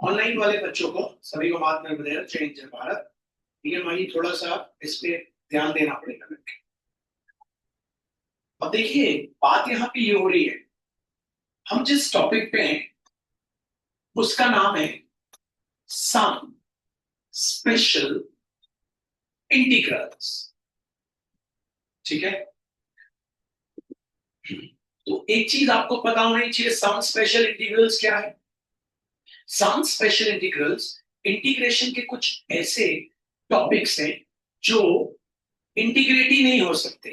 Online वाले बच्चों को सभी को मात में बधाई, जय हिंद जय भारत। लेकिन वही थोड़ा सा इस पे ध्यान देना पड़ेगा। अब देखिए बात यहाँ पे ये हो रही है, हम जिस टॉपिक पे हैं उसका नाम है सम स्पेशल इंटीग्रल्स। ठीक है, तो एक चीज आपको पता होनी चाहिए, सम स्पेशल इंटीग्रल्स क्या है। सम स्पेशल इंटीग्रल्स इंटीग्रेशन के कुछ ऐसे टॉपिक्स हैं जो इंटीग्रेट ही नहीं हो सकते,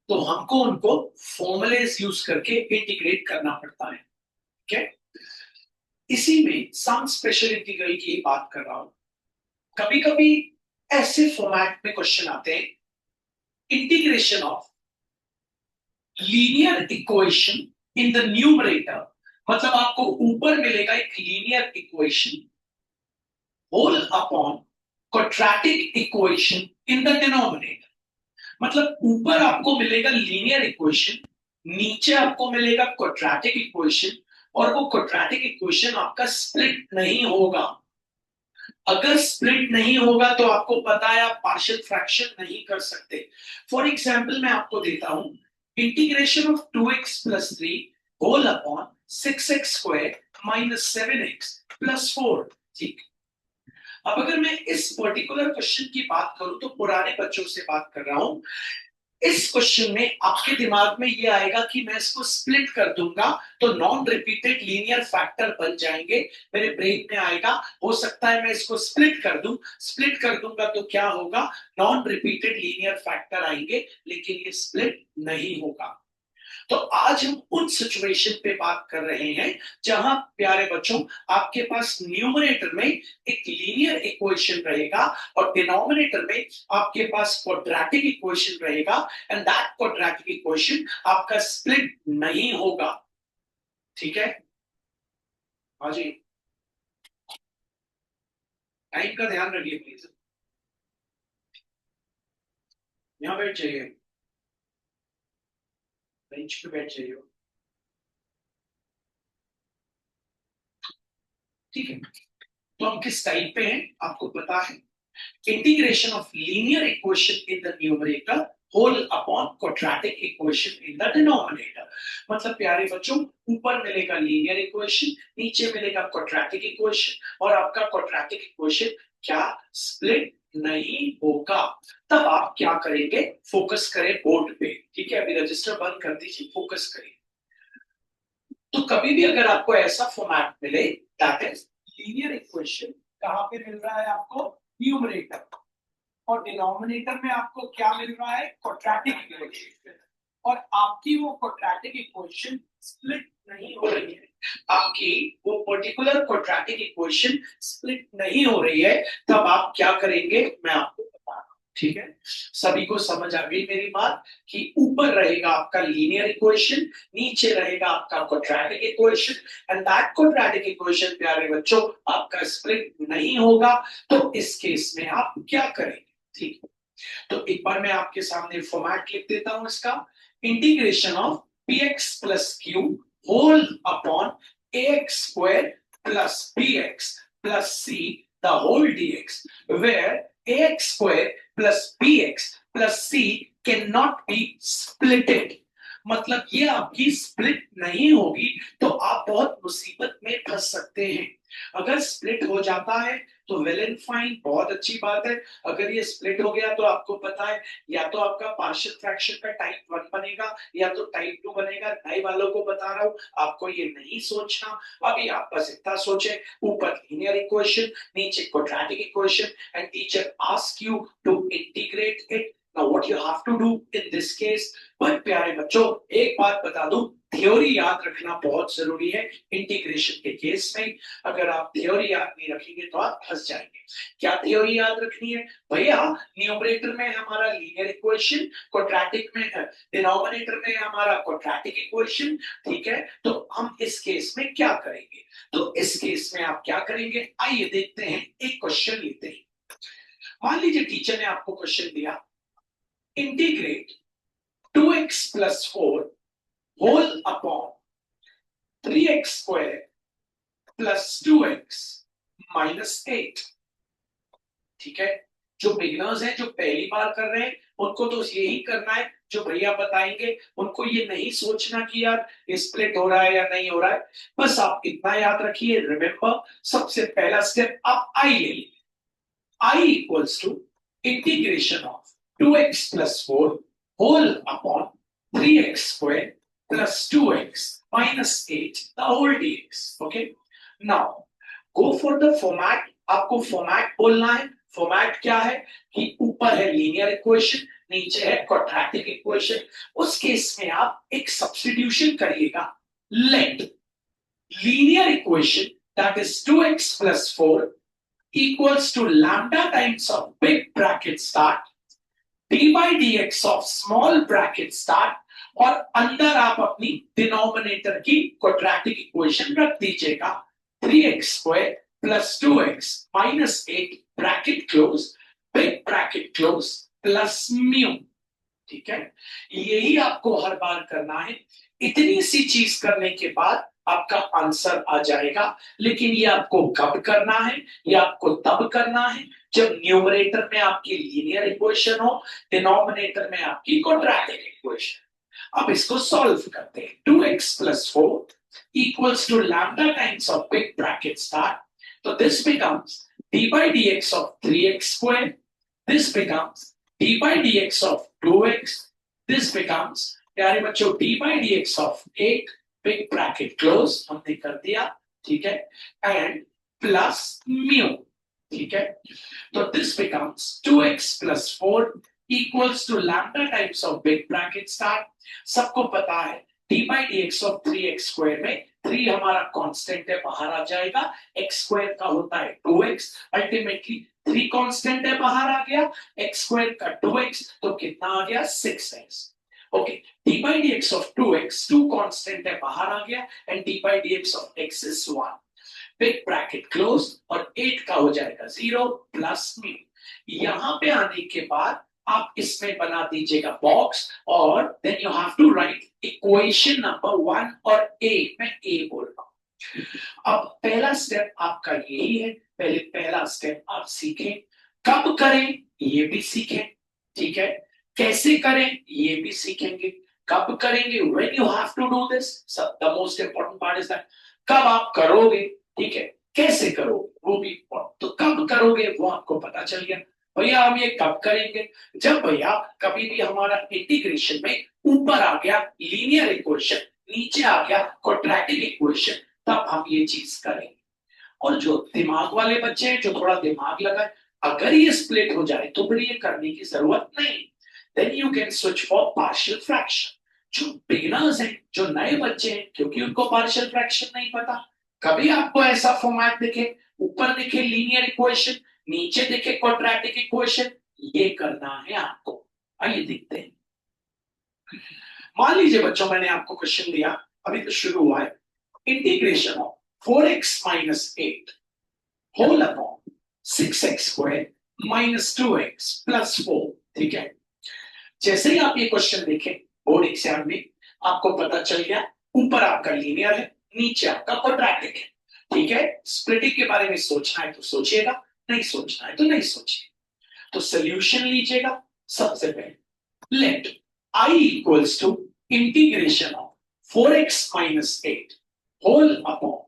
तो हमको उनको फॉर्मूलेस यूज करके इंटीग्रेट करना पड़ता है। ठीक है, इसी में सम स्पेशल इंटीग्रल की बात कर रहा हूं। कभी कभी ऐसे फॉर्मेट में क्वेश्चन आते हैं, integration of linear equation in the numerator, मतलब आपको ऊपर मिलेगा एक linear equation whole upon quadratic equation in the denominator. मतलब ऊपर आपको मिलेगा लीनियर इक्वेशन, नीचे आपको मिलेगा क्वाड्रेटिक इक्वेशन, और वो क्वाड्रेटिक इक्वेशन आपका स्प्लिट नहीं होगा। अगर स्प्लिट नहीं होगा तो आपको पता है आप पार्शियल फ्रैक्शन नहीं कर सकते। फॉर एग्जाम्पल मैं आपको देता हूं, integration of 2x plus 3 whole upon 6x square minus 7x plus 4। ठीक, अब अगर मैं इस पर्टिकुलर क्वेश्चन की बात करूं तो पुराने बच्चों से बात कर रहा हूं, इस क्वेश्चन में आपके दिमाग में ये आएगा कि मैं इसको स्प्लिट कर दूंगा तो नॉन रिपीटेड लीनियर फैक्टर बन जाएंगे। मेरे ब्रेन में आएगा, हो सकता है मैं इसको स्प्लिट कर दूं, स्प्लिट कर दूंगा तो क्या होगा, नॉन रिपीटेड लीनियर फैक्टर आएंगे, लेकिन ये स्प्लिट नहीं होगा। तो आज हम उन सिचुएशन पे बात कर रहे हैं जहां प्यारे बच्चों आपके पास न्यूमरेटर में एक लीनियर इक्वेशन रहेगा और डिनोमिनेटर में आपके पास क्वाड्रेटिक इक्वेशन रहेगा, एंड दैट क्वाड्रेटिक इक्वेशन आपका स्प्लिट नहीं होगा। ठीक है, हाँ जी, टाइम का ध्यान रखिए प्लीज। यहां बैठ जाइए, बेंच पे बैठ जाइए। ठीक है, तो हम किस टाइप पे हैं आपको पता है, integration of linear equation in the numerator whole upon quadratic equation in the denominator। मतलब प्यारे बच्चों ऊपर मिलेगा लीनियर इक्वेशन, नीचे मिलेगा क्वाड्रेटिक इक्वेशन, और आपका क्वाड्रेटिक इक्वेशन क्या स्प्लिट नहीं होगा। तब आप क्या करेंगे, फोकस करें बोर्ड पे। ठीक है, अभी रजिस्टर बंद कर दीजिए, फोकस करें। तो कभी भी अगर आपको ऐसा फॉर्मेट मिले, दैट इज लीनियर इक्वेशन, कहां पे मिल रहा है आपको, न्यूमरेटर, और डिनोमिनेटर में आपको क्या मिल रहा है, क्वाड्रेटिक इक्वेशन, और आपकी वो क्वाड्रेटिक इक्वेशन स्प्लिट नहीं हो रही है, आपकी वो पर्टिकुलर क्वाड्रेटिक इक्वेशन स्प्लिट नहीं हो रही है, तब आप क्या करेंगे मैं आपको बता रहा हूं। ठीक है, सभी को समझ आ गई मेरी बात कि ऊपर रहेगा आपका लीनियर इक्वेशन, नीचे रहेगा आपका quadratic equation, and that quadratic equation प्यारे बच्चों आपका स्प्लिट नहीं होगा। तो इस केस में आप क्या करेंगे। ठीक, तो एक बार मैं आपके सामने फॉर्मेट लिख देता हूं इसका, integration of px plus q whole upon ax square plus bx plus c the whole dx, where ax square plus bx plus c can not be splitted. मतलब ये आपकी स्प्लिट नहीं होगी तो आप बहुत मुसीबत में फंस सकते हैं। अगर स्प्लिट हो जाता है तो वेल एंड फाइन, बहुत अच्छी बात है। अगर ये स्प्लिट हो गया तो आपको पता है या तो आपका पार्शियल फ्रैक्शन का टाइप 1 बनेगा या तो टाइप 2 बनेगा। नए वालों को बता रहा हूं, आपको ये नहीं सोचना। अभी आप बस इतना सोचें, ऊपर लीनियर इक्वेशन, नीचे quadratic equation, and teacher ask you to integrate it. Now what you have to do in this case, पर प्यारे बच्चों एक बात बता दूं, थ्योरी याद रखना बहुत जरूरी है इंटीग्रेशन के केस में। अगर आप थ्योरी याद नहीं रखेंगे तो आप फंस जाएंगे। क्या थ्योरी याद रखनी है भैया, न्यूमरेटर में हमारा लीनियर इक्वेशन, क्वाड्रेटिक में डिनोमिनेटर में हमारा क्वाड्रेटिक इक्वेशन। ठीक है, तो हम इस केस में क्या करेंगे, तो इस केस में आप क्या करेंगे, आइए देखते हैं, एक क्वेश्चन लेते हैं। मान लीजिए टीचर ने आपको क्वेश्चन दिया, integrate 2x plus 4 whole upon 3x square plus 2x -8। ठीक है, जो बिगिनर्स हैं, जो पहली बार कर रहे हैं, उनको तो यही करना है जो भैया बताएंगे। उनको ये नहीं सोचना कि यार स्प्लिट हो रहा है या नहीं हो रहा है। बस आप इतना याद रखिए, रिमेंबर, सबसे पहला स्टेप आप आई ले लीजिए। I equals to integration of 2x plus 4 whole upon 3x square plus 2x minus 8 the whole dx. Okay. Now go for the format. आपको फॉर्मेट बोलना है। फॉर्मेट क्या है कि ऊपर है लीनियर इक्वेशन, नीचे है क्वाड्रेटिक इक्वेशन। उस केस में आप एक सब्स्टिट्यूशन करिएगा। Let linear equation that is 2x plus 4 equals to lambda times of big bracket start d by dx of small bracket start, और अंदर आप अपनी डिनोमिनेटर की क्वाड्रेटिक इक्वेशन रख दीजिएगा। 3x square plus 2x minus 8 bracket close, big bracket close plus mu. ठीक है, यही आपको हर बार करना है। इतनी सी चीज करने के बाद आपका आंसर आ जाएगा। लेकिन ये आपको कब करना है? ये आपको तब करना है जब न्यूमरेटर में आपकी लीनियर इक्वेशन हो, डिनोमिनेटर में आपकी क्वाड्रेटिक इक्वेशन। अब इसको सॉल्व करते हैं। 2x plus 4 equals to lambda times of big bracket start. So this becomes d by dx of 3x square. This becomes d by dx of 2x. This becomes, प्यारे बच्चों, d by dx of 8 big bracket close हमने कर दिया। ठीक है, and plus mu. ठीक है, तो this becomes 2x plus 4 equals to lambda times of big bracket start. सबको पता है d by dx of 3x square में 3 हमारा कांस्टेंट है, बाहर आ जाएगा। x square का होता है 2x, अल्टीमेटली 3 कांस्टेंट है, बाहर आ गया। x square का 2x, तो कितना आ गया? 6x। Okay, d by dx of 2x, 2 constant है, बाहर आ गया, and d by dx of x is 1। Big bracket close, और 8 का हो जाएगा 0 प्लस म्यू। यहां पे आने के बाद आप इसमें बना दीजिएगा बॉक्स, और then you have to write equation number 1 और a, मैं a बोल रहा हूं। अब पहला स्टेप आपका यही है। पहले पहला स्टेप आप सीखें, कब करें ये भी सीखें। ठीक है, कैसे करें ये भी सीखेंगे। कब करेंगे, when you have to do this, the most important part is that कब आप करोगे। ठीक है, कैसे करोगे वो भी important। तो कब करोगे वो आपको पता चल गया। भैया हम ये कब करेंगे? जब भैया कभी भी हमारा इंटीग्रेशन में ऊपर आ गया लीनियर इक्वेशन, नीचे आ गया क्वाड्रेटिक इक्वेशन, तब हम ये चीज करेंगे। और जो दिमाग वाले बच्चे हैं, जो थोड़ा दिमाग लगाए, अगर ये स्प्लिट हो जाए तो फिर ये करने की जरूरत नहीं। Then you can switch for partial fraction. जो बिगिनर्स हैं, जो नए बच्चे हैं, क्योंकि उनको पार्शियल फ्रैक्शन नहीं पता, कभी आपको ऐसा फॉर्मेट दिखे, ऊपर दिखे लीनियर इक्वेशन, नीचे दिखे क्वाड्रेटिक इक्वेशन, ये करना है आपको। आइए देखते हैं। मान लीजिए बच्चों, मैंने आपको क्वेश्चन दिया, अभी तो शुरू हुआ है। Integration of 4x minus 8 whole upon 6x square minus 2x plus 4। ठीक है, जैसे ही आप ये क्वेश्चन देखें बोर्ड एग्जाम में, आपको पता चल गया ऊपर आपका लीनियर है, नीचे आपका क्वाड्रेटिक है। ठीक है, स्प्लिटिंग के बारे में सोचना है तो सोचिएगा, नहीं सोचना है तो नहीं सोचिए। तो सॉल्यूशन लीजिएगा। सबसे पहले let i equals to integration of 4x minus 8 whole upon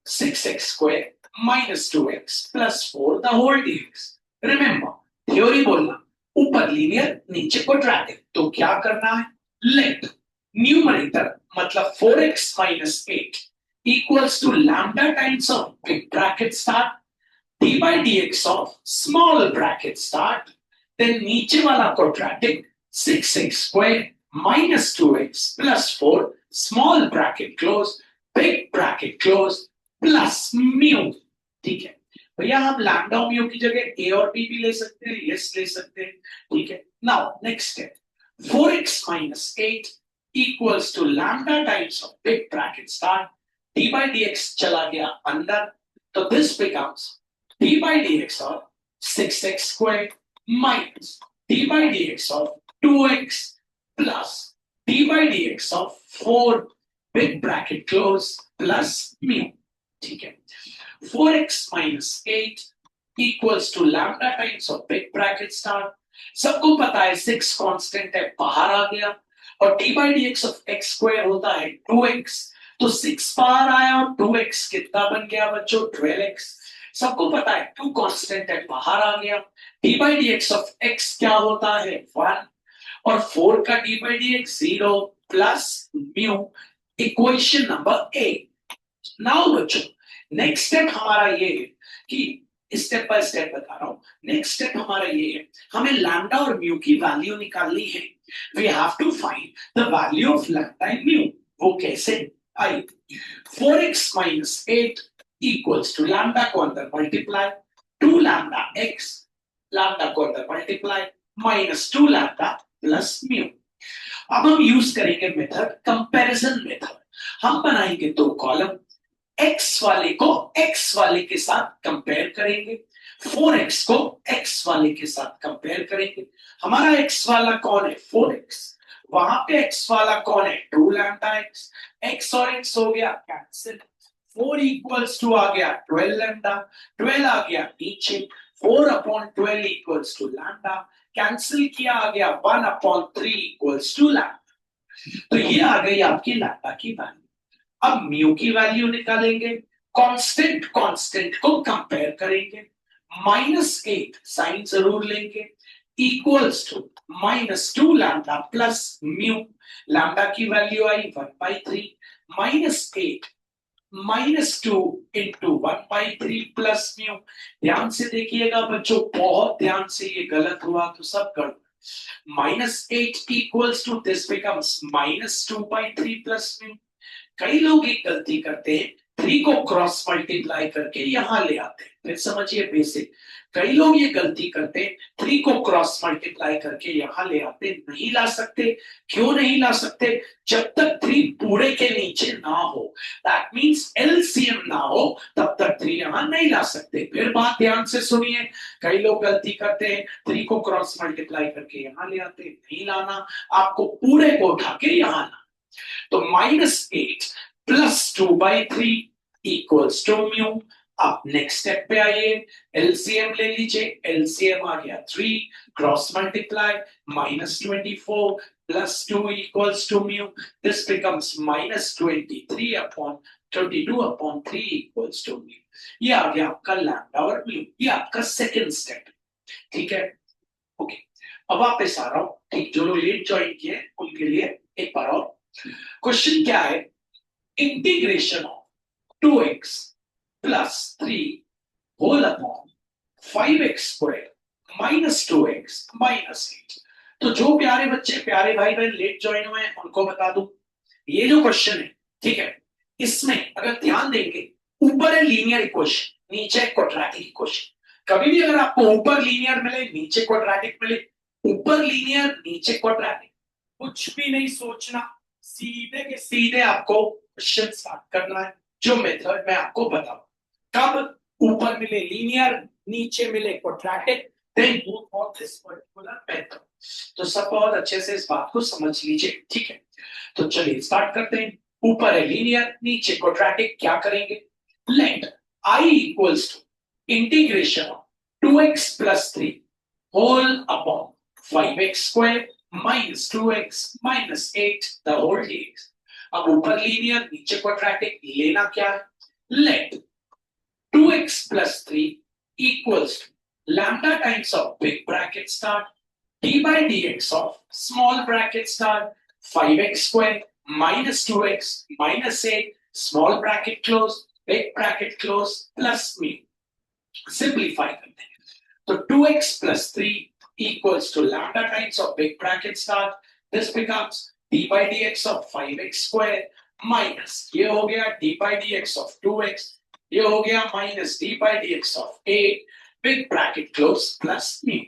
6x square minus 2x plus 4 the whole dx। Remember, theory बोलना, ऊपर लीनियर, नीचे क्वाड्रेटिक। तो क्या करना है? लेट न्यूमरेटर मतलब 4x minus 8 equals to lambda times of big bracket start d by dx of small bracket start, then नीचे वाला quadratic 6x square minus 2x plus 4 small bracket close big bracket close plus mu। ठीक है भैया, हम lambda और mu की जगह a और b भी ले सकते हैं, यस ले सकते हैं। ठीक है, now next step, 4x minus 8 equals to lambda times of big bracket start d by dx चला गया अंदर, तो this becomes d by dx of 6x square minus d by dx of 2x plus d by dx of 4 big bracket close plus mu। ठीक है, 4x minus 8 equals to lambda times of big bracket start. सबको पता है 6 constant है, बाहर आ गया, और d by dx of x square होता है 2x, तो 6 बाहर आया और 2x कितना बन गया बच्चों? 12x। सबको पता है 2 कांस्टेंट है, बाहर आ गया, d by dx of x क्या होता है? 1, और 4 का d by dx 0 plus mu, equation number 8। Now बच्चों नेक्स्ट स्टेप हमारा ये है कि स्टेप बाय स्टेप बता रहा हूं। नेक्स्ट स्टेप हमारा ये है, हमें लैम्डा और म्यू की वैल्यू निकालनी है। We have to find the value of lambda and mu. वो कैसे? I 4x minus 8 equals to lambda को अंदर मल्टीप्लाई 2 लैम्डा x, लैम्डा को अंदर multiply minus 2 lambda plus mu. अब हम यूज करेंगे मेथड कंपैरिजन मेथड। हम बनाएंगे दो कॉलम, x वाले को x वाले के साथ कंपेयर करेंगे, 4x को x वाले के साथ कंपेयर करेंगे। हमारा x वाला कौन है? 4x। वहां पे x वाला कौन है? 2 लैम्डा x। x और x हो गया कैंसिल, 4 इक्वल्स टू आ गया 12 लैम्डा, 12 आ गया नीचे, 4 upon 12 equals to lambda, cancel किया आ गया 1 अपॉन 3 इक्वल्स टू लैम्डा। तो ये आ गई आपकी लैम्डा की वैल्यू। अब म्यू की वैल्यू निकालेंगे, कांस्टेंट कांस्टेंट को कंपेयर करेंगे, -8 साइन जरूर लेंगे, equals to -2 lambda plus mu. Lambda की वैल्यू आई 1/3, -8 -2 इंटू 1/3 प्लस म्यू। ध्यान से देखिएगा बच्चों, बहुत ध्यान से, ये गलत हुआ तो सब गड़बड़। -8 equals to this becomes -2/3 plus mu. कई लोग एक गलती करते हैं, 3 को क्रॉस मल्टीप्लाई करके यहां ले आते हैं। फिर समझिए बेसिक, कई लोग ये गलती करते हैं, 3 को क्रॉस मल्टीप्लाई करके यहां ले आते। नहीं ला सकते। क्यों नहीं ला सकते? जब तक 3 पूरे के नीचे ना हो, दैट मींस एलसीएम ना हो, तब तक 3 यहां नहीं ला सकते। फिर बात ध्यान से सुनिए, कई लोग गलती करते हैं, 3 को क्रॉस मल्टीप्लाई करके यहां ले आते। नहीं लाना, आपको पूरे को उठा के यहां लाना। तो -8 प्लस 2/3 इक्वल्स टू म्यू। आप नेक्स्ट स्टेप पे आइए, एलसीएम ले लीजिए, एलसीएम आ गया 3, cross multiply -24 plus 2 equals to mu. This becomes -23 upon 22 upon 3 equals to mu. ये आ गया आपका लैम्डा और म्यू। ये आपका सेकंड स्टेप, ठीक है? ओके, अब वापस आ रहा हूं। ठीक, जो लोग लेट ज्वाइन किए उनके लिए एक बार और क्वेश्चन क्या है? Integration of 2x plus 3 whole upon 5x square minus 2x minus 8। तो जो प्यारे बच्चे, प्यारे भाई बहन लेट ज्वाइन हुए हैं, उनको बता दूं, ये जो क्वेश्चन है, ठीक है, इसमें अगर ध्यान देंगे, ऊपर है लीनियर इक्वेशन, नीचे क्वाड्रेटिक इक्वेशन। कभी भी अगर आपको ऊपर लीनियर मिले, नीचे क्वाड्रेटिक मिले, ऊपर लीनियर नीचे क्वाड्रेटिक, कुछ भी नहीं सोचना, सीधे के सीधे आपको क्वेश्चन स्टार्ट करना है, जो मेथड मैं आपको बताऊं। कब ऊपर मिले लीनियर, नीचे मिले quadratic, then move for this particular method. तो सब बहुत अच्छे से इस बात को समझ लीजिए, ठीक है? तो चलिए स्टार्ट करते हैं। ऊपर है लीनियर, नीचे क्वाड्रेटिक, क्या करेंगे? Let i equals to integration of 2x plus 3 whole upon 5x square minus 2x minus 8 the whole dx। अब ऊपर लीनियर, नीचे क्वाड्रेटिक, लेना क्या है? Let 2x plus 3 equals to lambda times of big bracket start d by dx of small bracket start 5x square minus 2x minus 8 small bracket close big bracket close plus me। Simplify करते हैं, तो 2x plus 3 equals to lambda times of big bracket start, this becomes d by dx of 5x square minus ये हो गया d by dx of 2x, ये हो गया minus d by dx of 8 big bracket close plus me।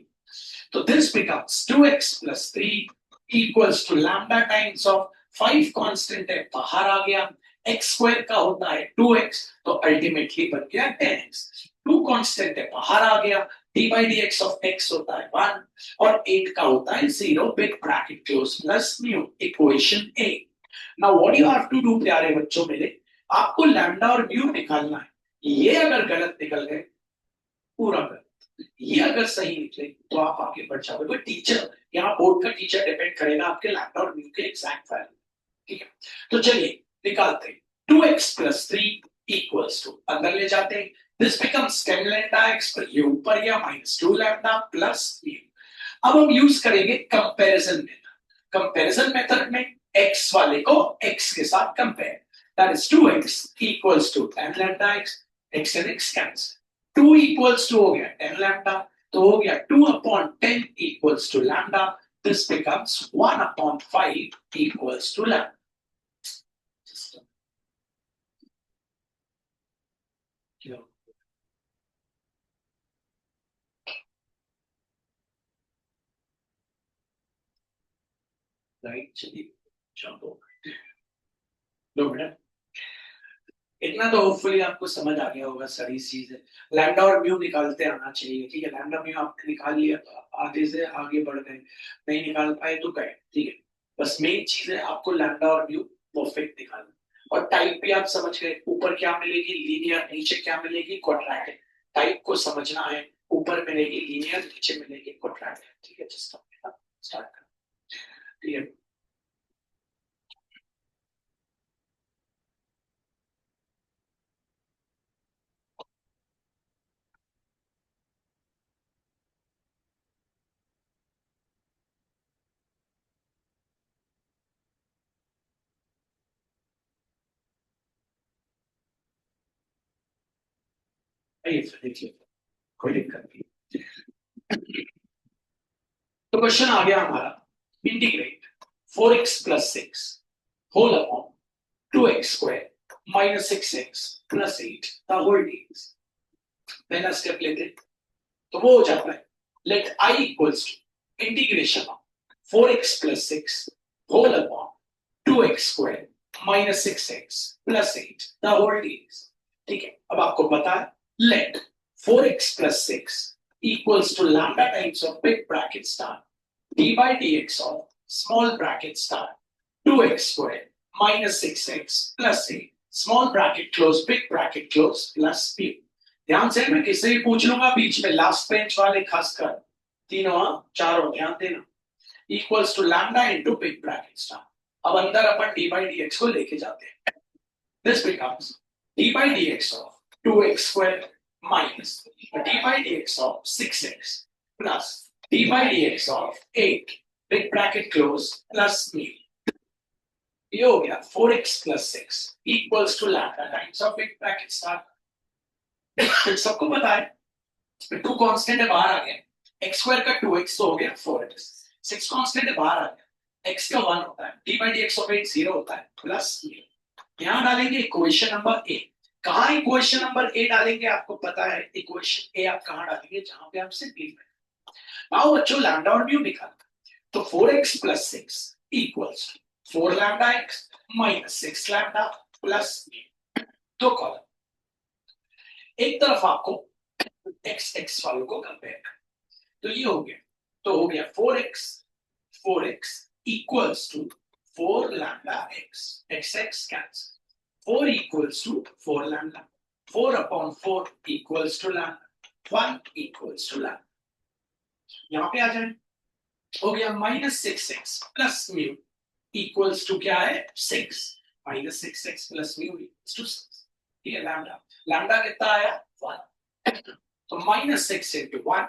तो this becomes 2x plus 3 equals to lambda times of 5 constant है, बाहर आ गया, x square का होता है 2x, तो अल्टीमेटली बन गया 10x। 2 कांस्टेंट है, बाहर आ गया, d by dx of x होता है 1 और 8 का होता है 0 big bracket close plus mu, equation A। Now what you have to do प्यारे बच्चों मेरे, आपको लैम्डा और म्यू निकालना है। ये अगर गलत निकल गए पूरा गलत, ये अगर सही निकले तो आप आगे बढ़ जाओगे। टीचर, यहाँ बोर्ड का टीचर डिपेंड करेगा आपके लैम्डा और म्यू के एग्जैक्ट वैल्यू। ठीक है, तो चलिए निकालते हैं। 2x + 3 इक्वल्स टू, अंदर ले जाते हैं, दिस बिकम्स 10 लैम्डा x, पर ये ऊपर गया -2 लैम्डा प्लस म्यू। अब हम यूज करेंगे कंपैरिजन मेथड। कंपैरिजन मेथड में x वाले को x के साथ compare, that is 2x equals to 10 lambda x, x and x cancel, 2 equals to हो गया 10 लैम्डा, तो हो गया 2/10 equals to lambda, this becomes 1/5 equals to lambda. Right, चलिए चलो, दो मिनट। इतना तो होपफुली आपको समझ आ गया होगा सारी चीजें। लैम्डा और म्यू निकालते आना चाहिए, ठीक है। लैम्डा म्यू आपने निकाल लिया तो आधे से आगे बढ़ गए, नहीं निकाल पाए तो गए, ठीक है। बस मेन चीज है आपको लैम्डा और म्यू परफेक्ट निकालना। और टाइप भी आप समझ गए, ऊपर क्या मिलेगी लीनियर, नीचे क्या मिलेगी क्वाड्रेटिक। टाइप को समझना है, ऊपर मिलेगी लीनियर, नीचे मिलेगी क्वाड्रेटिक, ठीक है। जस्ट स्टार्ट कर, ठीक है। आइए फिर देखिए, कोई दिक्कत नहीं। तो क्वेश्चन आ गया हमारा, integrate 4x + 6 whole upon 2x² -6x + 8 the whole dx. पहला स्टेप लेते हैं, तो वो हो जाता है, let I equals to integration of 4x + 6 whole upon 2x² -6x + 8 the whole dx. ठीक है, अब आपको पता है, let 4x + 6 equals to lambda times of big bracket start d by dx of small bracket start 2x² -6x + 8 small bracket close big bracket close plus b। ध्यान से, मैं किससे भी पूछ लूंगा बीच में, लास्ट बेंच वाले खासकर, तीनों चारों ध्यान देना, equals to lambda into big bracket star. अब अंदर अपन d by dx को लेके जाते हैं, this becomes d by dx of 2x² minus d by dx of 6x plus d by dx of 8 big bracket close plus me। ये हो गया 4x + 6 equals to lambda times of big bracket start। सबको पता है, to constant है, बाहर आ गया, x² का 2x तो हो गया 4x, 6 कांस्टेंट है, बाहर आ गया, x का 1 होता है, d by dx of 8 0 होता है प्लस ये। यहां डालेंगे इक्वेशन नंबर ए। कहां इक्वेशन नंबर ए डालेंगे आपको पता है, इक्वेशन ए आप कहां डालेंगे, जहां पे आप सिंपलीफाई। आओ बच्चों, लैम्डा और म्यू निकालना, तो 4x + 6 equals 4 lambda x -6 lambda plus दो कॉलम, एक तरफ आपको x x वालों को कंपेयर कर, तो ये हो गया, तो हो गया 4x equals to 4 lambda x, x cancel, 4 equals to 4 lambda, 4/4 equals to lambda, 1 equals to lambda। यहां पे आ जाए, हो गया -6x plus mu equals to क्या है 6, -6x plus mu equals to 6, ये लैम्डा, लैम्डा कितना आया 1, तो -6 into 1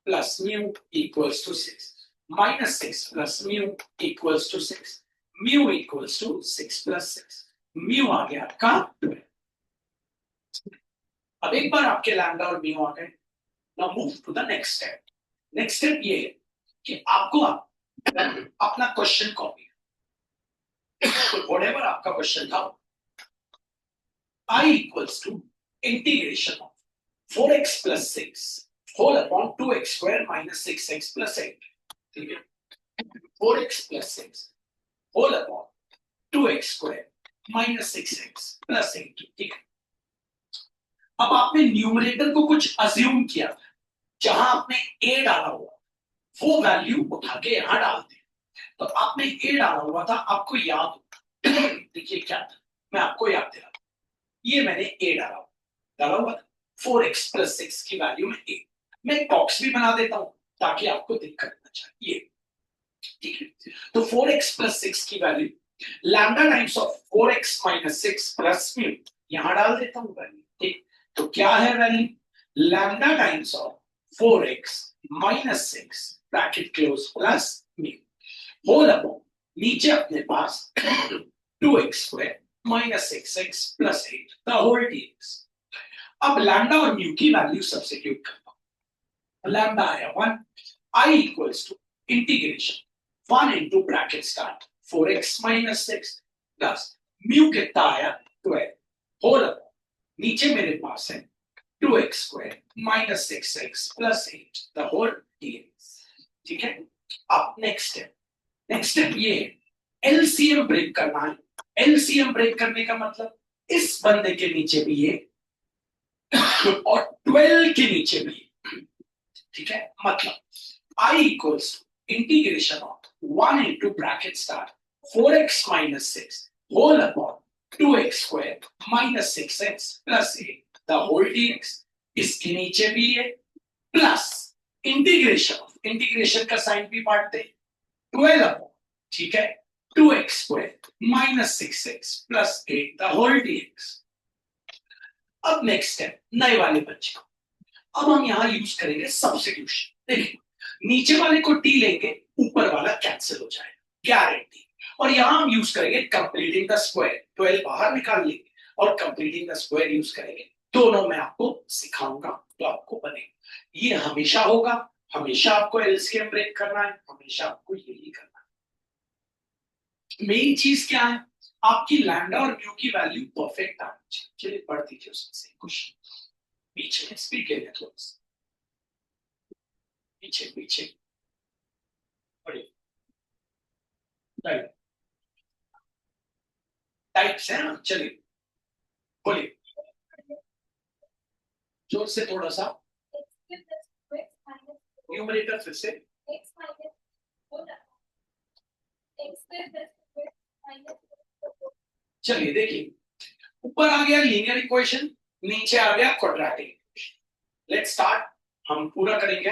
plus mu equals to 6, -6 plus mu equals to 6, mu equals to 6 plus 6, mu आ गया आपका 12। अब एक बार आपके लैम्डा और म्यू आ गए, now move to the next step. Next step ये है कि आपको अपना क्वेश्चन कॉपी, व्हाटएवर आपका क्वेश्चन था, I equals to integration of 4x + 6 whole upon 2x² -6x + 8। ठीक है, 4x + 6 whole upon 2x² -6x + 8। ठीक है, अब आपने न्यूमरेटर को कुछ अज्यूम किया, जहां आपने ए डाला हुआ वो वैल्यू उठा के यहां डाल दी, तो आपने ए डाला हुआ था, आपको याद देखिए क्या था, मैं आपको याद दिला, ये मैंने ए डाला, डाला हुआ 4x प्लस 6 की वैल्यू में a। मैं एक बॉक्स भी बना देता हूं ताकि आपको दिक्कत ना जाए। ये ठीक है, तो 4x प्लस 6 की value lambda times of 4x minus 6 plus mu, यहां डाल देता हूं वैल्यू। ठीक, तो क्या है value, lambda times of 4x minus 6 bracket close plus mu whole upon नीचे अपने पास 2x square minus 6x plus 8 the whole dx। अब लैम्डा और म्यू की वैल्यू सब्स्टिट्यूट करता हूं। लैम्डा आया 1, I equals to integration 1 into bracket start 4x minus 6 plus mu कितना आया 12 होल अपॉन नीचे मेरे पास है 2x square minus 6x plus 8 the whole dx। ठीक है, अब नेक्स्ट स्टेप ये है एलसीएम ब्रेक करना है। एलसीएम ब्रेक करने का मतलब इस बंदे के नीचे भी ये और 12 के नीचे भी, ठीक है, मतलब I equals to integration of 1 into bracket start 4x minus 6 whole upon 2x square minus 6x plus 8 the whole dx। इसके नीचे भी है प्लस इंटीग्रेशन का साइन भी बांटते 12 अपॉन, ठीक है, 2x square minus 6x plus 8 the whole dx। अब नेक्स्ट स्टेप नए वाले बच्चे को, अब हम यहां यूज करेंगे सब्स्टिट्यूशन। देखिए नीचे वाले को टी लेंगे, ऊपर वाला कैंसिल हो जाएगा गारंटी। और यहां हम यूज करेंगे कंप्लीटिंग द स्क्वायर, 12 बाहर निकाल लेंगे और कंप्लीटिंग द स्क्वायर यूज करेंगे। दोनों मैं आपको सिखाऊंगा तो आपको बनेगा। ये हमेशा होगा, हमेशा आपको एलसीएम ब्रेक करना है, हमेशा आपको यही करना है। मेन चीज क्या है, आपकी लैम्डा और म्यू की वैल्यू परफेक्ट आनी चाहिए। चलिए पढ़ दीजिए उसमें क्वेश्चन, पीछे स्पीड ले लें थोड़ा सा, पीछे पीछे पढ़िए। टाइप्स है ना, चलिए बोलिए जोर से थोड़ा सा, न्यूमरेटर फिर से। चलिए देखिए, ऊपर आ गया लीनियर इक्वेशन, नीचे आ गया क्वाड्रेटिक इक्वेशन। लेट्स स्टार्ट, हम पूरा करेंगे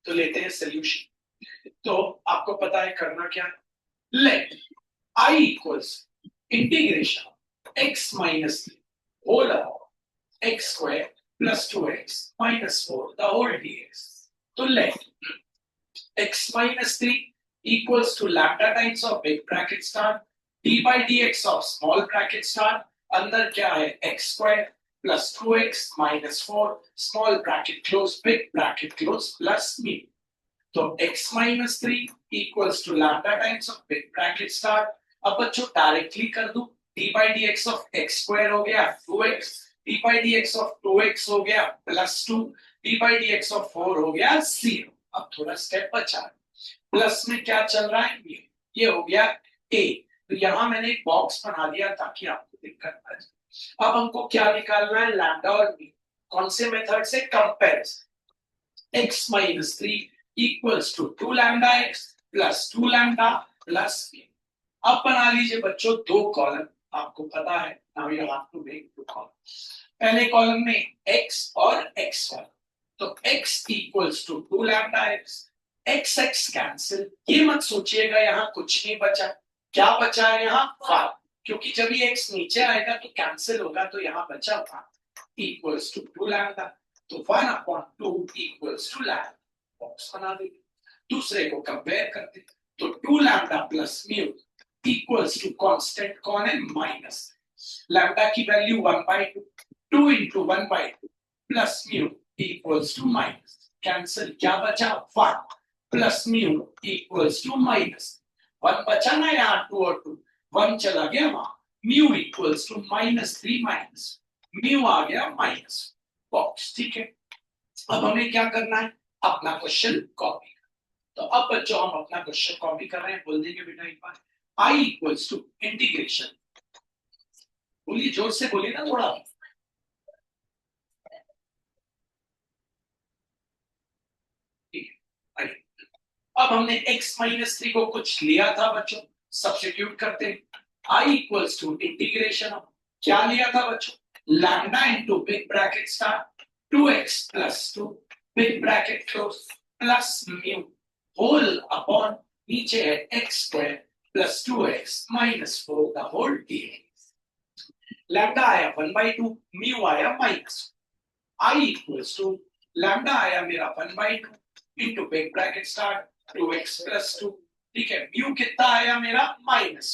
तो लेते हैं सॉल्यूशन। तो आपको पता है करना क्या है, let I equals integration x minus 3 whole of x square plus 2x minus 4 the whole dx। तो let x minus 3 equals to lambda times of big bracket start d by dx of small bracket start, अंदर क्या है x square plus 2x minus 4 small bracket close big bracket close plus me। तो x minus 3 equals to lambda times of big bracket start। अब बच्चों directly कर दूं, d by dx of x square हो गया 2x, d by dx of 2x हो गया plus 2, d by dx of 4 हो गया 0। अब थोड़ा स्टेप बचा, प्लस में क्या चल रहा है, ये हो गया a। तो यहां मैंने एक बॉक्स बना दिया ताकि आपको दिक्कत ना जाए। अब हमको क्या निकालना है, लैम्डा और b। कौन से मेथड से, comparison. x minus 3 equals to 2 lambda x plus 2 lambda plus b। अब बना लीजिए बच्चों दो कॉलम, आपको पता है now you have to make two column. पहले कॉलम में x और x1, तो x equals to 2 lambda x, x cancel. ये मत सोचिएगा यहाँ कुछ नहीं बचा, क्या बचा है यहाँ 5, क्योंकि जब ये x नीचे आएगा तो कैंसिल होगा, तो यहाँ बचा 5 इक्वल्स टू 2 लैम्डा। तो 1 अपॉन 2 इक्वल्स टू लैम्डा, बॉक्स बना देंगे। दूसरे को कंपेयर करते, तो 2 lambda plus mu equals to constant कौन है, माइनस लैम्डा की value 1/2, 2 into 1/2 plus mu equals to minus, cancel, क्या बचा 1 plus mu equals to minus 1 बचा ना यहाँ 2 और 2, 1 चला गया वहां, mu equals to -3 minus mu आ गया माइनस, बॉक्स। ठीक है, अब हमें क्या करना है, अपना क्वेश्चन कॉपी। तो अब बच्चों हम अपना क्वेश्चन कॉपी कर रहे हैं, बोल देंगे बेटा एक बार, I equals to integration, बोलिए जोर से बोलिए ना थोड़ा। अब हमने x minus 3 को कुछ लिया था बच्चों, सब्स्टिट्यूट करते हैं। I equals to इंटीग्रेशन, क्या लिया था बच्चों, lambda into big bracket start 2x plus 2 big bracket close plus mu whole upon नीचे है x square plus 2x minus 4 the whole dx. lambda आया 1/2 mu आया minus I equals to lambda आया मेरा 1/2 into big bracket start 2x plus 2 ठीक है mu कितना आया मेरा माइनस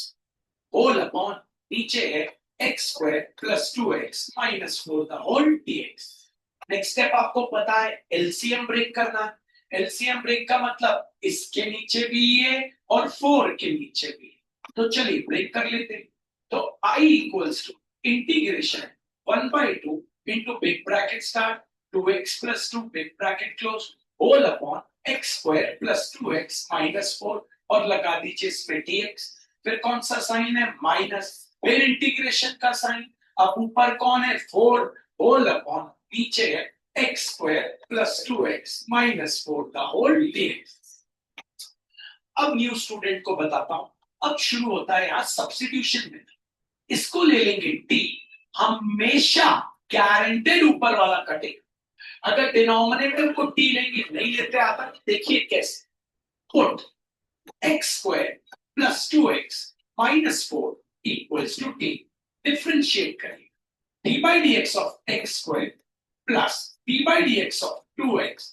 होल अपॉन नीचे है x square plus 2x minus 4 the whole dx. Next step आपको पता है एलसीएम ब्रेक करना. एलसीएम ब्रेक का मतलब इसके नीचे भी है और 4 के नीचे भी है. तो चलिए ब्रेक कर लेते हैं. तो I equals to integration 1/2 into big bracket start 2x plus 2 big bracket close whole upon x square plus 2x minus 4 और लगा दीजिए इसमें dx. फिर कौन सा साइन है माइनस फिर इंटीग्रेशन का साइन. अब ऊपर कौन है 4 होल अपॉन नीचे है x square plus 2x minus 4 the whole dx. अब न्यू स्टूडेंट को बताता हूं. अब शुरू होता है यहां सब्स्टिट्यूशन में. इसको ले लेंगे t. हमेशा गारंटेड ऊपर वाला कटेगा. अगर डिनोमिनेटर को t लेंगे नहीं लेते आता. देखिए कैसे put x square plus 2x minus 4 equals to t. Differentiate करिए. d by dx of x square plus d by dx of 2x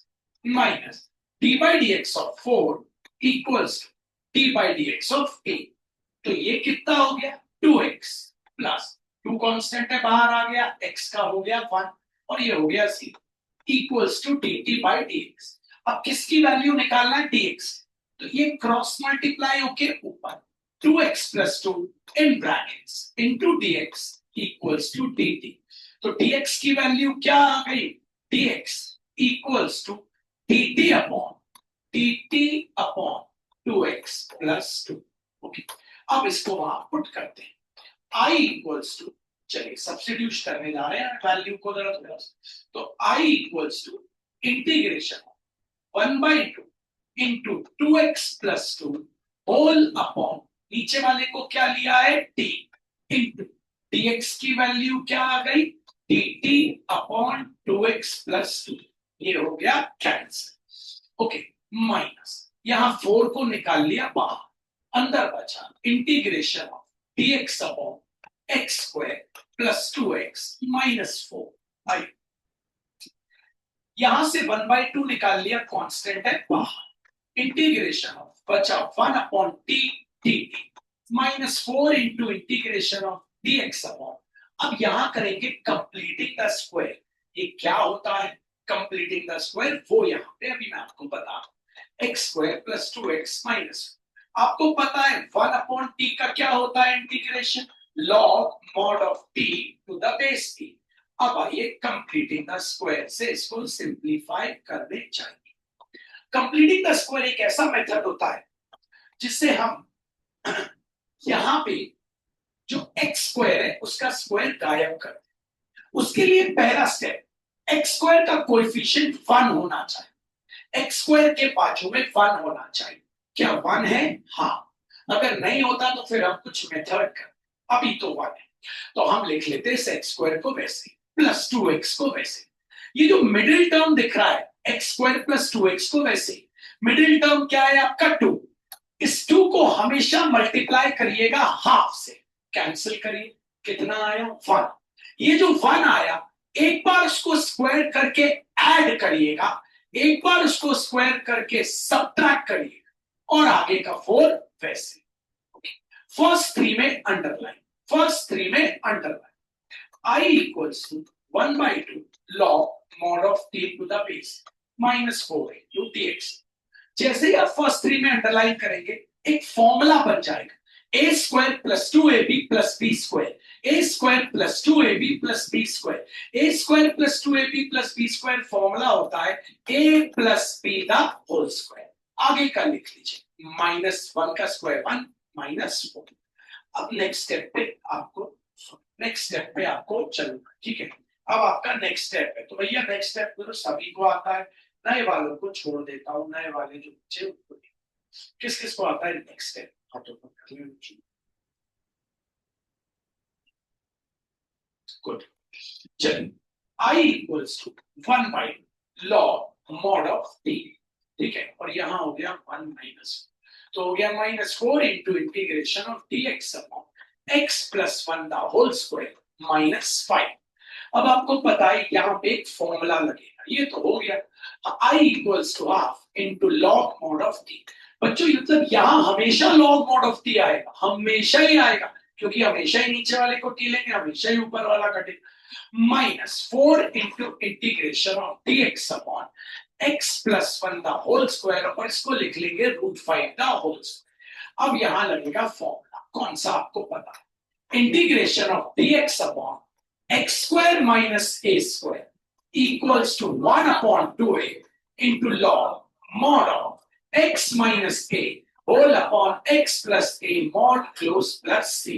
minus d by dx of 4 equals to d by dx of a. तो ये कितना हो गया 2x plus 2 constant है बाहर आ गया x का हो गया 1 और ये हो गया c equals to dt by dx. अब किसकी वैल्यू निकालना है dx. तो ये क्रॉस मल्टीप्लाई होके ऊपर 2x plus 2 in brackets into dx equals to dt. तो dx की वैल्यू क्या आ गई dx equals to dt upon 2x plus 2. Okay अब इसको वहां पुट करते हैं. I equals to चलिए सब्स्टिट्यूट करने जा रहे हैं वैल्यू को जरा थोड़ा. तो I equals to integration 1/2 into 2x plus 2 whole upon नीचे वाले को क्या लिया है t into dx की वैल्यू क्या आ गई dt upon 2x plus 2. ये हो गया कैंसिल. ओके माइनस यहां 4 को निकाल लिया बाहर. अंदर बचा integration of dx upon x square plus 2x minus 4. आई यहां से 1/2 निकाल लिया कांस्टेंट है बाहर. इंटीग्रेशन ऑफ बचा 1 upon t dt minus 4 into integration of dx upon. अब यहां करेंगे कंप्लीटिंग द स्क्वायर. ये क्या होता है कंप्लीटिंग द स्क्वायर वो यहां पे अभी मैं आपको बता. x square plus 2x minus आपको पता है 1 अपॉन t का क्या होता है integration log mod of t to the base t. अब आइए कंप्लीटिंग द स्क्वायर से इसको सिंप्लीफाई करने चाहिए. कंप्लीटिंग द स्क्वायर एक ऐसा मेथड होता है जिससे हम यहां पे जो x स्क्वायर है उसका स्क्वायर गायब करते हैं. उसके लिए पहला स्टेप x स्क्वायर का कोएफिशिएंट 1 होना चाहिए. x स्क्वायर के बाजू में 1 होना चाहिए. क्या 1 है हाँ. अगर नहीं होता तो फिर हम कुछ मेथड कर. अभी तो 1 है तो हम लिख लेते हैं x स्क्वायर को वैसे प्लस 2x को वैसे. ये जो मिडिल टर्म दिख रहा है x स्क्वायर प्लस 2x को वैसे. मिडिल टर्म क्या है आपका 2. इस 2 को हमेशा मल्टीप्लाई करिएगा हाफ से. कैंसिल करिए कितना आया 1. ये जो 1 आया एक बार उसको स्क्वायर करके ऐड करिएगा. एक बार उसको स्क्वायर करके सबट्रैक्ट करिएगा और आगे का 4 वैसे. फर्स्ट 3 में अंडरलाइन. फर्स्ट 3 में underline I equals to 1/2 log mod of t to the base minus 4 into dx. जैसे ही आप फर्स्ट 3 में अंडरलाइन करेंगे एक फॉर्मूला बन जाएगा a square plus 2ab plus b square. a square plus 2ab plus b square. a square plus 2ab plus b square formula होता है a plus b the whole square. आगे का लिख लीजिए माइनस 1 का स्क्वायर 1 माइनस 4. अब next step पे आपको चलना. ठीक है अब आपका नेक्स्ट स्टेप है. तो भैया नेक्स्ट स्टेप तो सभी को आता है. नए वालों को छोड़ देता हूं. नए वाले जो बच्चे उनको किस किस को आता है नेक्स्ट स्टेप हाथों पर. गुड चलिए I equals to 1 by log mod of t, ठीक है, और यहां हो गया 1 माइनस, तो हो गया -4 into integration of d x upon x plus 1 the whole square -5। अब आपको पता है यहाँ पे एक फॉर्मूला लगेगा, ये तो हो गया I equals to half into log mod of t. बच्चों मतलब यहाँ हमेशा लॉग मॉड ऑफ टी आएगा, हमेशा ही आएगा, क्योंकि हमेशा ही नीचे वाले को टी लेंगे, हमेशा ही ऊपर वाला कटेगा। -4 into integration of d x upon x plus 1 the whole square, और इसको लिख लेंगे √5 द होल स्क्वायर। अब यहां लगेगा फॉर्मूला, कौन सा आपको पता है, integration of d x upon x square minus a square equals to 1 upon 2a into log mod of x minus a whole upon x plus a mod close plus c।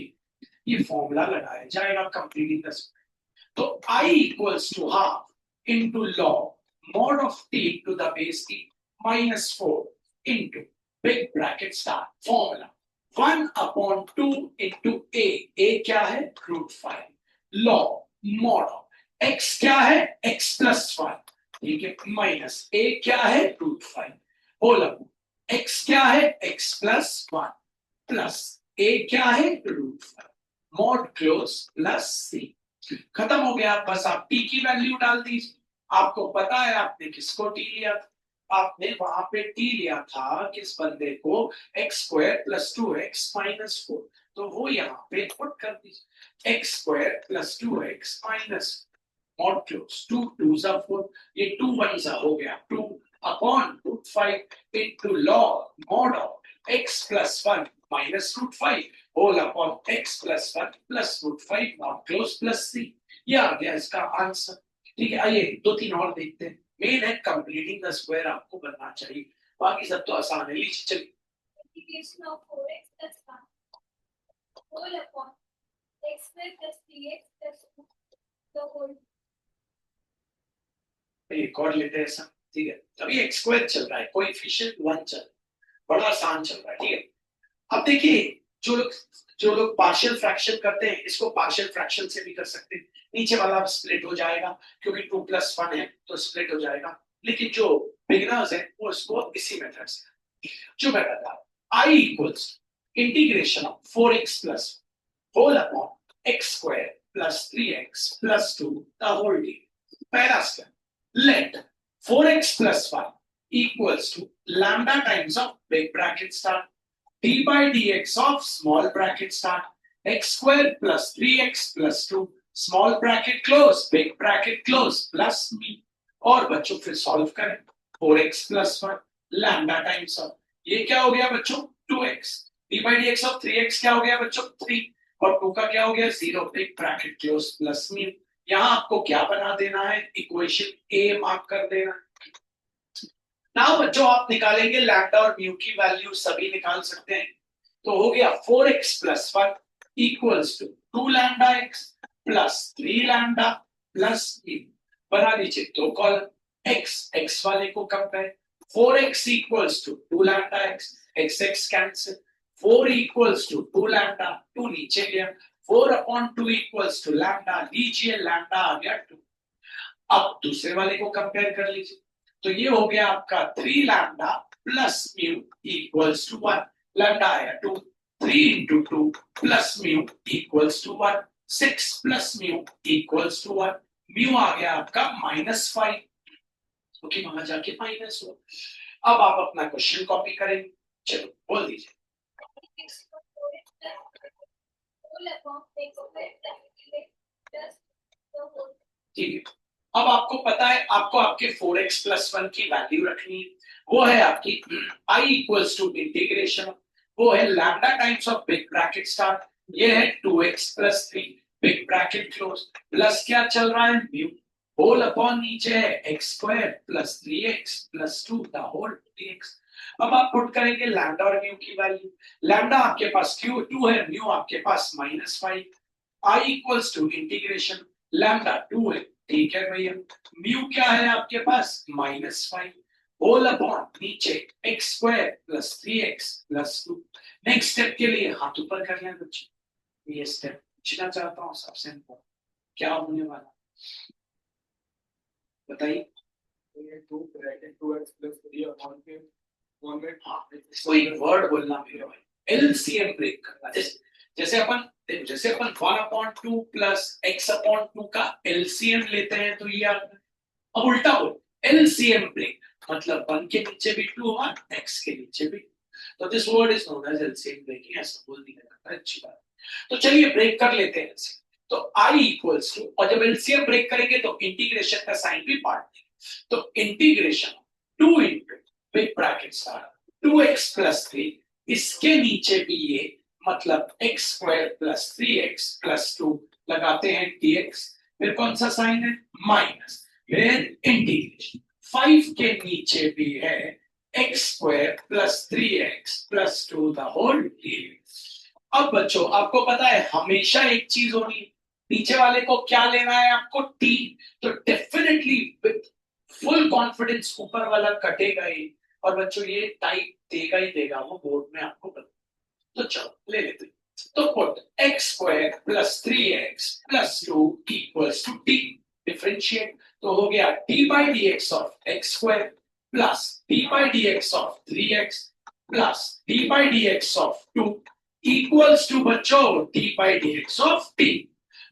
ये formula लगाया जाएगा completing the square. तो I equals to half into log mod of t to the base t -4 into big bracket start formula 1 upon 2 into a क्या है √5 log mod of x क्या है x plus 1, ठीक है, minus a क्या है √5 whole upon x क्या है x प्लस 1 प्लस a क्या है √5 मॉड क्लोज प्लस c। खत्म हो गया, बस आप t की वैल्यू डाल दीजिए। आपको पता है आपने किसको t लिया था, आपने वहां पे t लिया था किस बंदे को x square plus 2x minus 4, तो वो यहाँ पे पुट कर दीजिए x square plus 2x minus mod close 2 2 जा 4, ये 2 1 जा हो गया 2 upon √5 into log mod of x plus 1 minus √5 whole upon x plus 1 plus √5 mod close plus c। ये आ गया इसका आंसर, ठीक है। आइए 2 3 और देखते हैं। मेन है कंप्लीटिंग द स्क्वायर आपको बनना चाहिए, बाकी सब तो आसान है। लीजिए चलिए, integration of 4x plus 1 whole upon x square plus 3x plus 2 the whole। एक और लेते हैं सब, ठीक है। अभी x स्क्वायर चल रहा है, कोएफिशिएंट 1 चल रहा है, बड़ा आसान चल रहा है, ठीक है। अब देखिए जो लोग पार्शियल फ्रैक्शन करते हैं, इसको पार्शियल फ्रैक्शन से भी कर सकते हैं, नीचे वाला स्प्लिट हो जाएगा क्योंकि 2 + 1 है तो स्प्लिट हो जाएगा। लेकिन जो बिगिनर्स है वो इसको इसी मेथड से, जो मैं बता रहा हूं, I equals integration of 4x plus whole upon x square plus 3x plus 2 the whole d. पहला step, let 4x plus 1 equals to lambda times of big bracket start d by dx of small bracket start x square plus 3x plus 2 small bracket close big bracket close plus b। और बच्चों फिर solve करें, 4x plus 1 lambda times of, ये क्या हो गया बच्चों 2x, d by dx of 3x क्या हो गया बच्चों 3, और 2 का क्या हो गया 0 big bracket close plus b। यहाँ आपको क्या बना देना है, इक्वेशन a मार्क कर देना। नाउ बच्चों आप निकालेंगे लैम्डा और म्यू की वैल्यू, सभी निकाल सकते हैं, तो हो गया 4x plus 1 equals to 2 lambda x plus 3 lambda plus b। बना लीजिए दो कॉलम, x वाले को compare, 4x equals to 2 lambda x cancel, 4 equals to 2 lambda, 2 नीचे गया, 4 अपॉन 2 इक्वल्स टू लैम्डा, लीजिए लैम्डा आ गया 2। अब दूसरे वाले को कंपेयर कर लीजिए, तो ये हो गया आपका 3 lambda plus mu equals to 1, lambda आया 2, 3 into 2 plus mu equals to 1, 6 plus mu equals to 1, mu आ गया आपका -5, ओके वहां जाके माइनस हो। अब आप अपना क्वेश्चन कॉपी करेंगे, चलो बोल दीजिए। ठीक है, अब आपको पता है आपको आपके 4x प्लस 1 की वैल्यू रखनी है, वो है आपकी I इक्वल्स टू इंटीग्रेशन, वो है lambda times of big bracket start, ये है 2x plus 3 big bracket close plus क्या चल रहा है म्यू होल अपॉन नीचे है x square plus 3x plus 2 the whole dx। अब आप पुट करेंगे लैम्डा और म्यू की वैल्यू, लैम्डा आपके पास q2 है, म्यू आपके पास -5, I equals to integration lambda 2 है, ठीक है भैया, म्यू क्या है आपके पास -5 होल अपॉन नीचे x square plus 3x plus 2। Next step के लिए हाथ ऊपर कर लें बच्चे, ये स्टेप पूछना चाहता हूँ सबसे इम्पोर्टेंट, क्या होने वाला बताइए। कोई वर्ड बोलना मेरे भाई, एलसीएम ब्रेक करना। जैसे अपन 1/2 प्लस x/2 का एलसीएम लेते हैं तो ये अब उल्टा हो, एलसीएम ब्रेक मतलब 1 के नीचे भी 2 और x के नीचे भी। तो this word is known as LCM breaking, ऐसा बोल दिया जाता है। अच्छी बात। तो चलिए ब्रेक कर लेते हैं LCM। तो I इक्वल्स टू, और जब एलसीएम ब्रेक करेंगे तो इंटीग्रेशन का साइन भी पार्ट देंगे। तो integration 2 into big bracket start 2x plus 3, इसके नीचे भी ये मतलब x square plus 3x plus 2 लगाते हैं dx, फिर कौन सा साइन है माइनस, फिर इंटीग्रेशन 5 के नीचे भी है x square plus 3x plus 2 the whole dx। अब बच्चों आपको पता है हमेशा एक चीज होनी है, नीचे वाले को क्या लेना है आपको t, तो डेफिनेटली विद फुल कॉन्फिडेंस ऊपर वाला कटेगा ही, और बच्चों ये टाइप देगा ही देगा वो बोर्ड में आपको पता। तो चलो ले लेते हैं। तो put x square plus 3x plus 2 equals to t, differentiate तो हो गया d by dx of x square plus d by dx of 3x plus d by dx of 2 equals to बच्चों d by dx of t।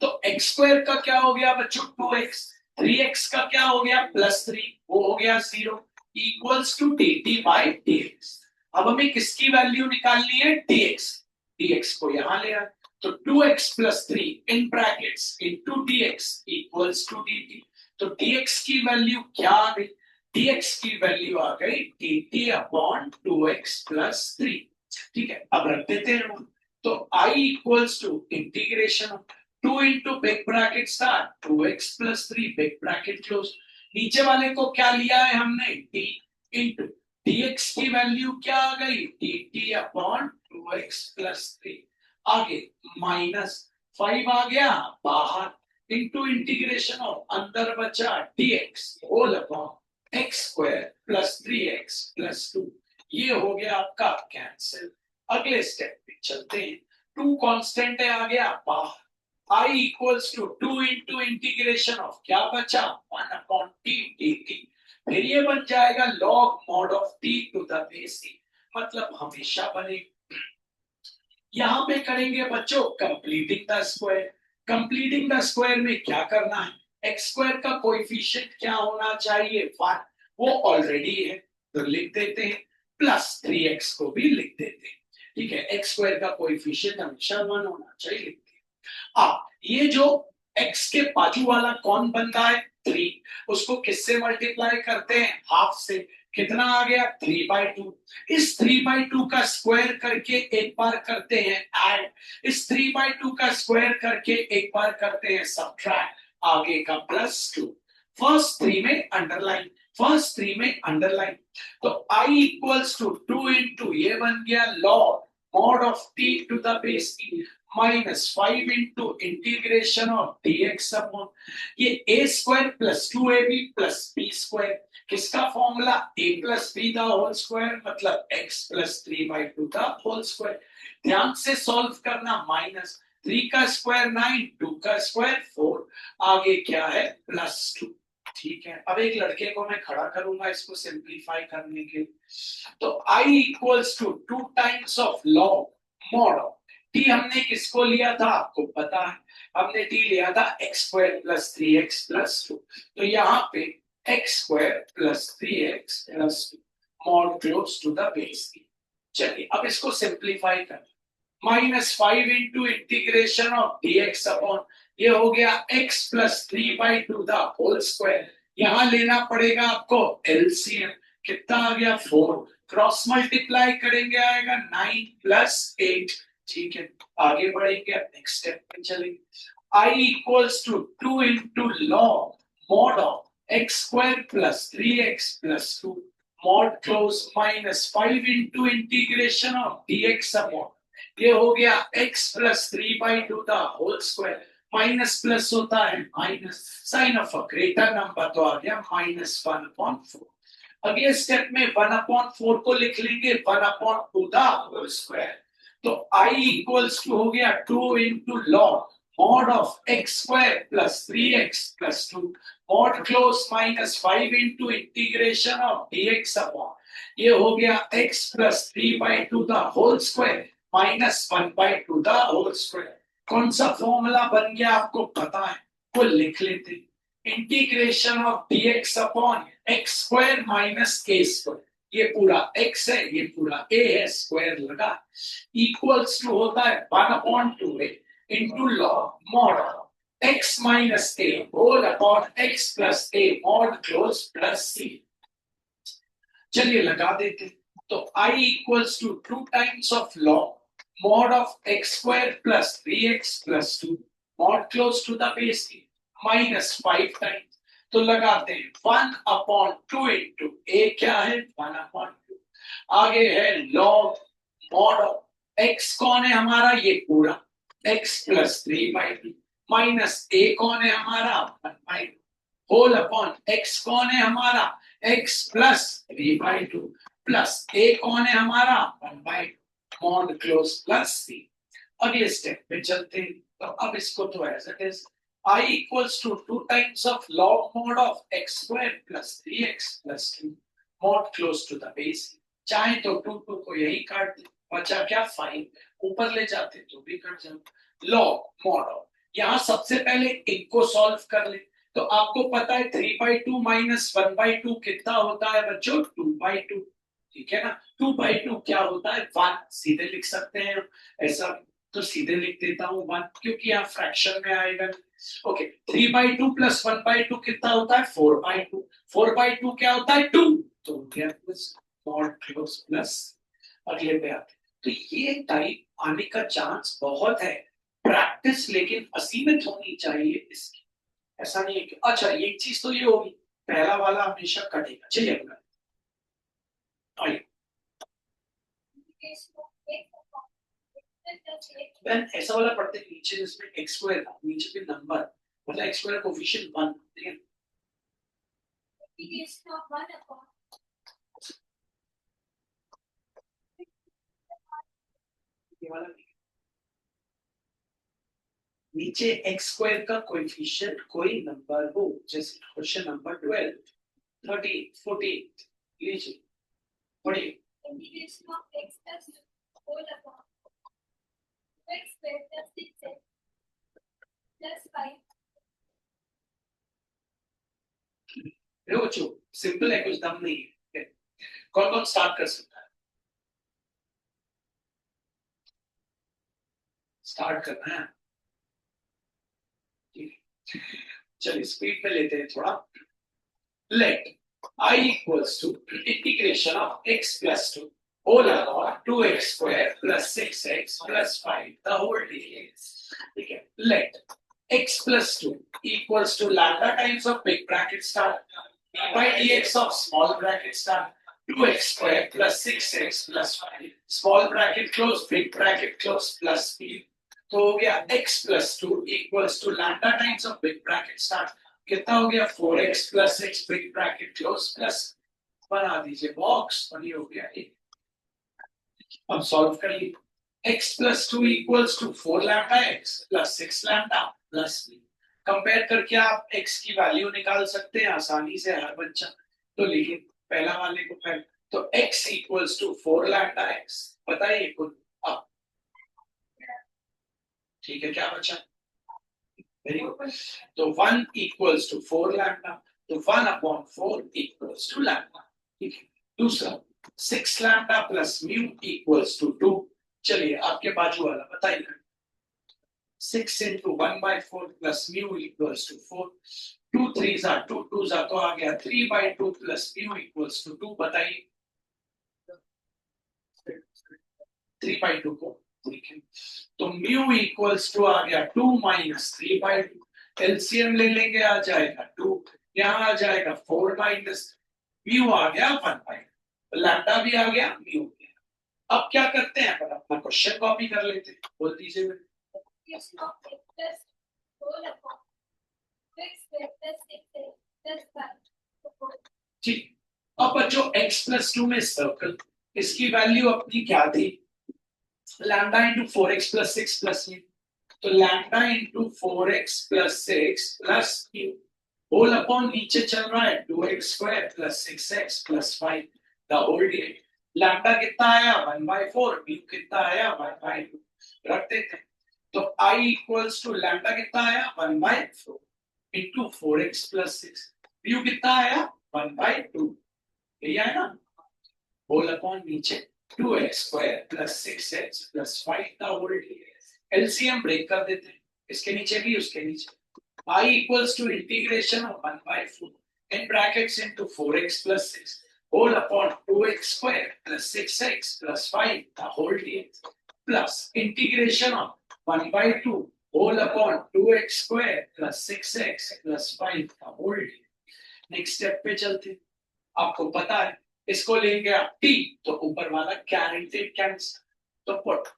तो x square का क्या हो गया बच्चों 2x, 3x का क्या हो गया प्लस 3, वो हो गया 0 equals to dt by dx। अब हमें किसकी वैल्यू निकालनी है dx, dx को यहां ले आए तो 2x plus 3 in brackets into dx equals to dt। तो dx की वैल्यू क्या आ गई, dx की वैल्यू आ गई dt अपॉन 2x प्लस 3। ठीक है अब रख देते हैं। तो I equals to integration 2 into big bracket start 2x plus 3 big bracket close, नीचे वाले को क्या लिया है हमने t इंटू dx की वैल्यू क्या आ गई dt अपॉन 2x प्लस 3, आगे माइनस 5 आ गया बाहर इंटू इंटीग्रेशन ऑफ अंदर बचा dx whole upon x square plus 3x plus 2, ये हो गया आपका कैंसिल। अगले स्टेप पे चलते हैं, 2 कांस्टेंट है आ गया बाहर, I equals to 2 into integration of क्या बचा 1 upon t dt, फिर ये बन जाएगा log mod of t to the base c, मतलब हमेशा बने। यहां पे करेंगे बच्चों completing the square, completing the square में क्या करना है x स्क्वायर का कोएफिशिएंट क्या होना चाहिए 1, वो ऑलरेडी है तो लिख देते हैं, प्लस 3x को भी लिख देते हैं। ठीक है x स्क्वायर का कोएफिशिएंट हमेशा 1 होना चाहिए। अब ये जो x के बाजू वाला कौन बनता है 3, उसको किससे मल्टीप्लाई करते हैं हाफ से, कितना आ गया 3/2, इस 3/2 का स्क्वायर करके एक बार करते हैं ऐड, इस 3/2 का स्क्वायर करके एक बार करते हैं सब्ट्रैक्ट, आगे का +2, फर्स्ट 3 में अंडरलाइन, फर्स्ट 3 में अंडरलाइन। तो I इक्वल्स टू 2 इंटू ये बन गया log mod of t to the base e minus 5 into integration of dx upon ये a square plus 2ab plus b square, किसका formula a plus b the whole square मतलब x plus 3/2 the whole square। ध्यान से solve करना, minus 3 का square 9, 2 का square 4, आगे क्या है +2। ठीक है अब एक लड़के को मैं खड़ा करूंगा इसको सिंपलीफाई करने के लिए, तो I equals to 2 times of log mod of t, हमने किसको लिया था आपको पता है, हमने t लिया था x square plus 3x plus 2, तो यहाँ पे x square plus 3x plus 2 mod close to the base. चलिए अब इसको सिंपलीफाई कर, -5 into integration of dx upon ये हो गया x plus 3/2 the whole square, यहां लेना पड़ेगा आपको एलसीएम, कितना आ गया 4, क्रॉस मल्टीप्लाई करेंगे आएगा 9 प्लस 8। ठीक है आगे बढ़ेंगे नेक्स्ट स्टेप पे चलेंगे, I equals to 2 into log mod of x square plus 3x plus 2 mod close -5 into integration of dx upon ये हो गया x plus 3/2 the whole square, minus plus होता है minus, sign of a greater number तो आ गया -1/4। अगले step में 1/4 को लिख लेंगे 1/2 द होल स्क्वायर, तो I इक्वल्स टू हो गया 2 into log mod of x square plus 3x plus 2 mod close minus 5 into integration of dx upon ये हो गया x plus 3 by 2 the whole square minus 1 by 2 the whole square. कौन सा formula बन गया आपको पता है, वो लिख लेते. Integration of dx upon x square minus k square, ये पूरा x है ये पूरा a है, स्क्वायर लगा, इक्वल्स टू होता है 1/2a into log mod of x minus a whole upon x plus a mod close plus c. चलिए लगा देते. तो I equals to 2 times of log mod of x square plus 3x plus 2 mod close to the base minus 5 times. तो लगाते हैं 1/2 into a क्या है 1/2. आगे है log mod of x कौन है हमारा, ये पूरा x plus 3 by 2 minus a कौन है हमारा 1 by 2 whole upon x कौन है हमारा x plus 3 by 2 plus a कौन है हमारा 1 by 2 mod close plus c. अगले स्टेप पे चलते हैं. तो अब इसको तो as it is I equals to 2 times of log mod of x square plus 3x plus 2 mod close to the base. चाहे तो 2 को यही काट दे, बचा क्या 5, ऊपर ले जाते तो भी कट जाता. लॉग मॉड, यहाँ सबसे पहले इनको सॉल्व कर ले. तो आपको पता है 3/2 माइनस 1/2 कितना होता है बच्चों 2/2. ठीक है ना, 2/2 क्या होता है 1, सीधे लिख सकते हैं ऐसा, तो सीधे लिख देता हूँ 1 क्योंकि यहाँ फ्रैक्शन में आएगा. ओके 3/2 प्लस 1/2 कितना होता है 4/2. 4/2 क्या होता है 2, तो क्या मॉड क्लोज प्लस. अगले पे आते. तो ये टाइप आने का चांस बहुत है, प्रैक्टिस लेकिन असीमित होनी चाहिए इसकी. ऐसा नहीं है कि अच्छा एक चीज तो ये होगी पहला वाला हमेशा कटेगा. चलिए अगला आइए. ऐसा वाला पढ़ते नीचे जिसमें x स्क्वायर था, नीचे पे नंबर मतलब x स्क्वायर कोएफिशिएंट 1, ठीक है. ये वाला नीचे x स्क्वायर का कोएफिशिएंट कोई नंबर हो, जैसे क्वेश्चन नंबर 12, 13, 14 लीजिए पढ़िए. Integration of x plus whole upon x square plus 6x plus 5. बच्चों सिंपल है, कुछ दम नहीं है. कौन कौन स्टार्ट कर सकता है, स्टार्ट करना है. चलिए स्पीड पे लेते हैं थोड़ा. Let I equals to integration of x plus 2 whole upon 2x square plus 6x plus 5 the whole dx. ठीक है. Let x plus 2 equals to lambda times of big bracket start d by dx of small bracket start 2x square plus 6x plus 5 small bracket close big bracket close plus b. तो हो गया x plus 2 equals to lambda times of big bracket start कितना हो गया 4x plus 6 big bracket close plus बना दीजिए box और ये हो गया 1. अब सॉल्व करिए. x plus 2 equals to 4 lambda x plus 6 lambda plus b. Compare करके आप x की वैल्यू निकाल सकते हैं आसानी से हर बच्चा. तो लिखिए पहला वाले को पहले. तो x equals to 4 lambda x बताइए खुद अब. ठीक है क्या बचा, वेरी गुड. तो 1 equals to 4 lambda, तो 1/4 equals to lambda. ठीक है. दूसरा 6 lambda plus mu equals to 2. चलिए आपके बाजू वाला बताइए. 6 into 1/4 plus mu equals to 4. 2 3s are 2 2s are तो आ गया 3/2 plus mu equals to 2. बताइए 3/2 को. ठीक है. तो म्यू इक्वल्स टू आ गया 2 minus 3/2. एलसीएम ले लेंगे आ जाएगा 2, यहाँ आ जाएगा 4 minus म्यू आ गया 1/2. लैम्डा भी आ गया म्यू भी. अब क्या करते हैं अपन अपना क्वेश्चन कॉपी कर लेते हैं. बोल दीजिए. Integration of x plus whole upon x square plus 6x plus 5. ठीक. अब बच्चों x plus 2 में सर्कल, इसकी वैल्यू अपनी क्या थी lambda into 4x plus 6 plus ये. तो lambda into 4x plus 6 plus q whole upon नीचे चल रहा है 2x square plus 6x plus 5 the whole divide. Lambda कितना आया 1/4, q कितना आया 1/2 रख देते हैं। तो I इक्वल्स टू लैम्डा कितना आया 1/4 इंटू 4x प्लस 6, q कितना आया 1/2, यही है ना, होल अपॉन नीचे 2x square plus 6x plus 5 का होल डिवाइड। एलसीएम ब्रेक कर देते हैं, इसके नीचे भी उसके नीचे। I equals to integration of 1/4 in brackets into 4x plus 6 whole upon 2x square plus 6x plus 5 the whole dx plus integration of 1/2 whole upon 2x square plus 6x plus 5 the whole dx। Next step पे चलते हैं। आपको पता है इसको लेंगे आप t तो ऊपर वाला कैरेंटेड कैंसिल, तो put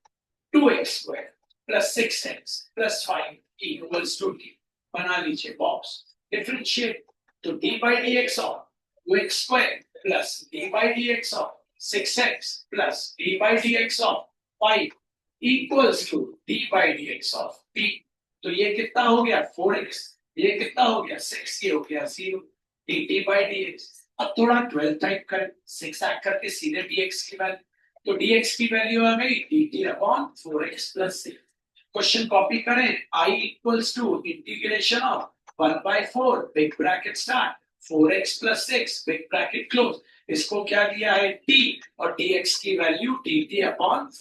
2x square plus 6x plus 5 equals to t। बना लीजिए बॉक्स, डिफरेंशिएट तो d by dx of 2x square plus d by dx of 6x plus d by dx of 5 equals to d by dx of t। तो ये कितना हो गया 4x, ये कितना हो गया 6, ये हो गया 0 dt by dx। अब थोड़ा 12 टाइप करें, 6 ऐड करके सीधे dx की वैल्यू, तो dx की वैल्यू आ गई dt upon 4x plus 6। Question copy करें, I equals to integration of 1/4 big bracket start 4x plus 6 big bracket close, इसको क्या दिया है t और dx की वैल्यू dt upon